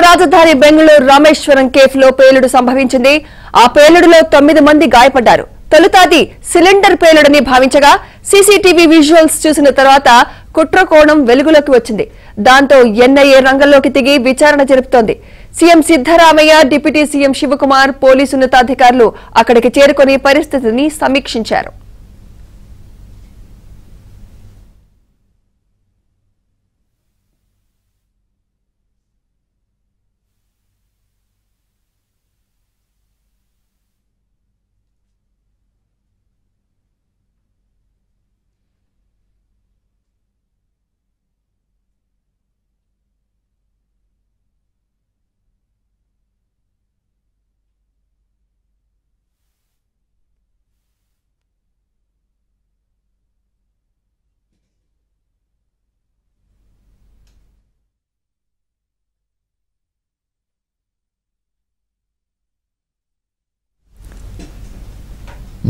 రాజధాని బెంగళూరు రామేశ్వరం కేఫ్లో పేలుడు సంభవించింది. ఆ పేలుడులో 9 మంది గాయపడ్డారు. తొలుత అది సిలిండర్ పేలుడని భావించగా సీసీటీవీ విజువల్స్ చూసిన తర్వాత కుట్ర కోణం వెలుగులోకి వచ్చింది. దాంతో ఎన్ఐఏ రంగంలోకి దిగి విచారణ జరుపుతోంది. CM Siddaramaiah, deputy CM Shivakumar, police ఉన్నతాధికారులు అక్కడికి చేరుకుని పరిస్థితిని సమీక్షించారు.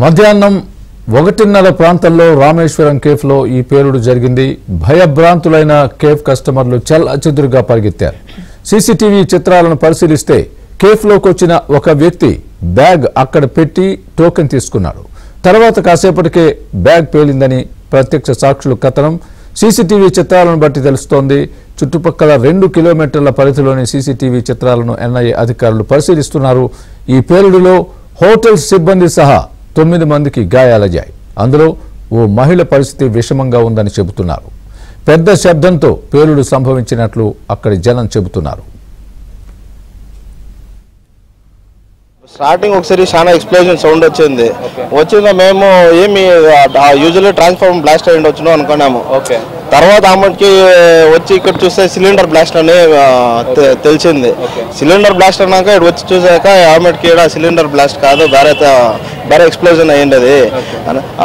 మధ్యాహ్నం 1:30 ప్రాంతంలో రామేశ్వరం కేఫ్లో ఈ పేలుడు జరిగింది. భయభ్రాంతులైన కేఫ్ కస్టమర్లు చెల్లాచెదురుగా పరిగెత్తారు. సీసీటీవీ చిత్రాలను పరిశీలిస్తే కేఫ్లోకి వచ్చిన ఒక వ్యక్తి బ్యాగ్ అక్కడ పెట్టి టోకెన్ తీసుకున్నాడు. తర్వాత కాసేపటికే బ్యాగ్ పేలిందని ప్రత్యక్ష సాక్షులు కథనం. సీసీటీవీ చిత్రాలను బట్టి తెలుస్తోంది. చుట్టుపక్కల 2 కిలోమీటర్ల పరిధిలోని సీసీటీవీ చిత్రాలను ఎన్ఐఏ అధికారులు పరిశీలిస్తున్నారు. ఈ పేలుడులో హోటల్ సిబ్బంది సహా 9 మందికి గాయాలయ్యాయి. అందులో ఓ మహిళ పరిస్థితి విషమంగా ఉందని చెబుతున్నారు. పెద్ద శబ్దంతో పేలుడు సంభవించినట్లు అక్కడి జనం చెబుతున్నారు. స్టార్టింగ్ ఒకసారి చాలా ఎక్స్ప్లోజన్ సౌండ్ వచ్చింది. మేము ఏమి యూజువల్లీ ట్రాన్స్ఫార్మర్ బ్లాస్ట్ అయ్యి వచ్చును అనుకున్నాము. తర్వాత ఆమెకి వచ్చి ఇక్కడ చూస్తే సిలిండర్ బ్లాస్ట్ అని తెలిసింది. సిలిండర్ బ్లాస్ట్ అన్నాక ఇక్కడ వచ్చి చూసాక ఆమెకి ఇక్కడ సిలిండర్ బ్లాస్ట్ కాదు, వేరే ఎక్స్ప్లోజన్ అయ్యింది. అది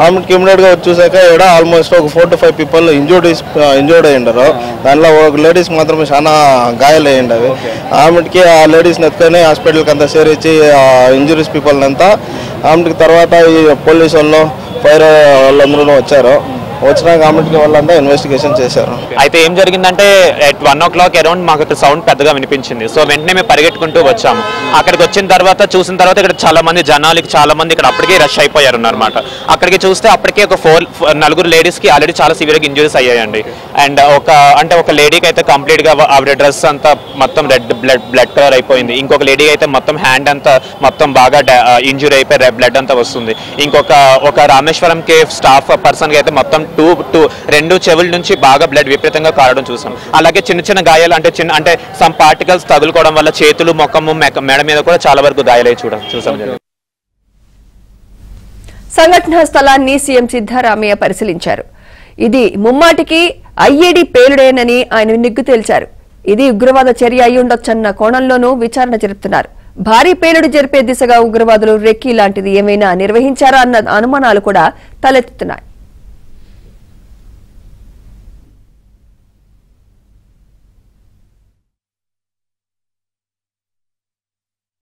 ఆమెకి ఇమీడియట్గా వచ్చి చూసాక ఇక్కడ ఆల్మోస్ట్ ఒక 4 to 5 పీపుల్ ఇంజూర్డ్ అయ్యిండారు. దానిలో ఒక లేడీస్ మాత్రమే చాలా గాయాలు అయ్యిండవి. ఆమెకి ఆ లేడీస్ని ఎత్తుకొని హాస్పిటల్కి అంతా చేరించి ఇంజురీస్ పీపుల్ని అంతా ఆమెకి తర్వాత ఈ పోలీసు వాళ్ళు ఫైర్ వాళ్ళందరూ వచ్చారు. వచ్చిన గవర్నమెంట్ వాళ్ళంతా ఇన్వెస్టిగేషన్ చేశారు. అయితే ఏం జరిగిందంటే at 1 o'clock అరౌండ్ మాకు ఇక్కడ సౌండ్ పెద్దగా వినిపించింది. సో వెంటనే మేము పరిగెట్టుకుంటూ వచ్చాము. అక్కడికి వచ్చిన తర్వాత చూసిన తర్వాత ఇక్కడ చాలా మంది జనాలకి ఇక్కడ అప్పటికే రష్ అయిపోయారు అన్నమాట. అక్కడికి చూస్తే అప్పటికే ఒక 4 లేడీస్కి ఆల్రెడీ చాలా సివియర్గా ఇంజురీస్ అయ్యాయండి. అండ్ ఒక లేడీకి అయితే కంప్లీట్గా ఆవిడ డ్రెస్ అంతా మొత్తం బ్లడ్ కలర్ అయిపోయింది. ఇంకొక లేడీకి అయితే మొత్తం హ్యాండ్ అంతా మొత్తం బాగా ఇంజురీ అయిపోయి బ్లడ్ అంతా వస్తుంది. ఒక రామేశ్వరం కేఫ్ స్టాఫ్ పర్సన్కి అయితే మొత్తం 2 చెవుల నుంచి బాగా బ్లడ్ విపరీతంగా కారడం చూసాం. అలాగే చిన్న గాయాలు అంటే సమ్ పార్టికల్స్ తగులుకోవడం వల్ల చేతులు, ముఖము, మెడ మీద కూడా చాలా వరకు గాయాలై చూసాం. సంఘటనా స్థలాన్ని సీఎం సిద్దరామయ్య పరిశీలించారు. ఇది ముమ్మాటికి ఐఈడీ పేలుడేనని ఆయన నిగ్గు తేల్చారు. ఇది ఉగ్రవాద చర్య అయి ఉండొచ్చన్న కోణంలోనూ విచారణ జరుపుతున్నారు. భారీ పేలుడు జరిపే దిశగా ఉగ్రవాదులు రెక్కీ లాంటిది ఏమైనా నిర్వహించారా అన్న అనుమానాలు కూడా తలెత్తుతున్నాయి.